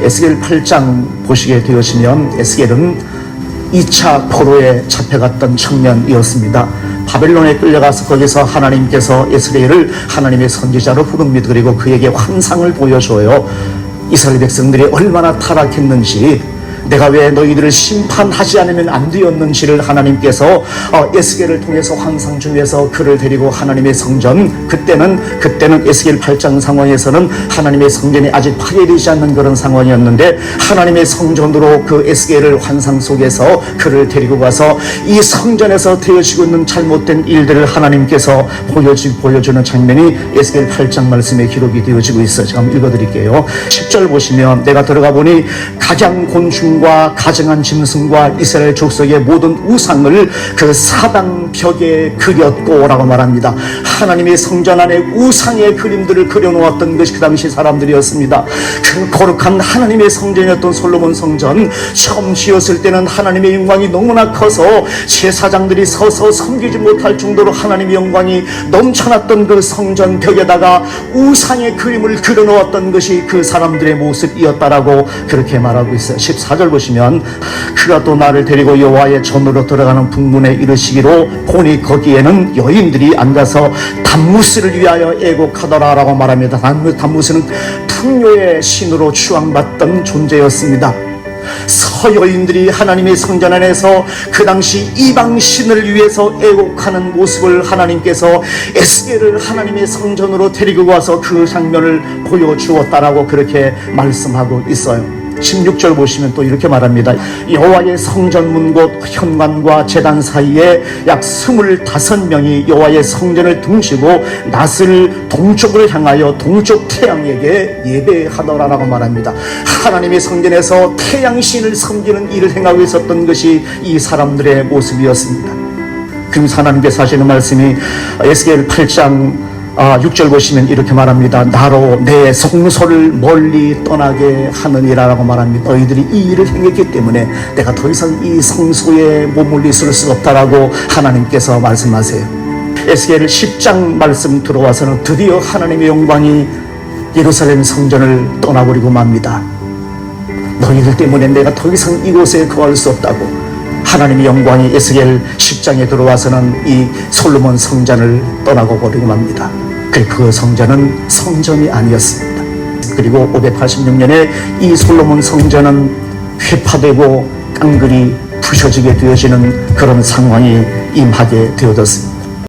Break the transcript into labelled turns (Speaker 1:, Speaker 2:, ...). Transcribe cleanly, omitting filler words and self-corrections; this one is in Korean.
Speaker 1: 에스겔 8장 보시게 되시면 에스겔은 2차 포로에 잡혀갔던 청년이었습니다. 바벨론에 끌려가서 거기서 하나님께서 에스겔을 하나님의 선지자로 부릅니다. 그리고 그에게 환상을 보여줘요. 이스라엘 백성들이 얼마나 타락했는지, 내가 왜 너희들을 심판하지 않으면 안 되었는지를 하나님께서 에스겔을 통해서 환상 중에서 그를 데리고 하나님의 성전, 그때는 에스겔 8장 상황에서는 하나님의 성전이 아직 파괴되지 않는 그런 상황이었는데, 하나님의 성전으로 그 에스겔을 환상 속에서 그를 데리고 가서 이 성전에서 되어지고 있는 잘못된 일들을 하나님께서 보여주는 장면이 에스겔 8장 말씀에 기록이 되어지고 있어요. 제가 한번 읽어드릴게요. 10절 보시면, 내가 들어가 보니 각양곤충 가증한 짐승과 이스라엘 족속의 모든 우상을 그 사당 벽에 그렸고 라고 말합니다. 하나님의 성전 안에 우상의 그림들을 그려놓았던 것이 그 당시 사람들이었습니다. 그 거룩한 하나님의 성전이었던 솔로몬 성전, 처음 지었을 때는 하나님의 영광이 너무나 커서 제사장들이 서서 섬기지 못할 정도로 하나님의 영광이 넘쳐났던 그 성전 벽에다가 우상의 그림을 그려놓았던 것이 그 사람들의 모습이었다라고 그렇게 말하고 있어요. 14절 보시면, 그가 또 나를 데리고 여호와의 전으로 들어가는 북문에 이르시기로 보니 거기에는 여인들이 앉아서 담무스를 위하여 애곡하더라 라고 말합니다. 담무스는 풍요의 신으로 추앙받던 존재였습니다. 서여인들이 하나님의 성전 안에서 그 당시 이방신을 위해서 애곡하는 모습을 하나님께서 에스겔을 하나님의 성전으로 데리고 와서 그 장면을 보여주었다라고 그렇게 말씀하고 있어요. 16절 보시면 또 이렇게 말합니다. 여호와의 성전문 곧 현관과 제단 사이에 약 25명이 여호와의 성전을 등지고 낫을 동쪽으로 향하여 동쪽 태양에게 예배하더라라고 말합니다. 하나님의 성전에서 태양신을 섬기는 일을 행하고 있었던 것이 이 사람들의 모습이었습니다. 그러면서 하나님께서 하시는 말씀이 에스겔 8장 6절 보시면 이렇게 말합니다. 나로 내 성소를 멀리 떠나게 하느니라라고 말합니다. 너희들이 이 일을 행했기 때문에 내가 더 이상 이 성소에 머물러 있을 수 없다라고 하나님께서 말씀하세요. 에스겔 10장 말씀 들어와서는 드디어 하나님의 영광이 예루살렘 성전을 떠나버리고 맙니다. 너희들 때문에 내가 더 이상 이곳에 거할 수 없다고 하나님의 영광이 에스겔 10장에 들어와서는 이 솔로몬 성전을 떠나고 버리고 맙니다. 그 성전은 성전이 아니었습니다. 그리고 586년에 이 솔로몬 성전은 회파되고 깡그리 부셔지게 되어지는 그런 상황이 임하게 되어졌습니다.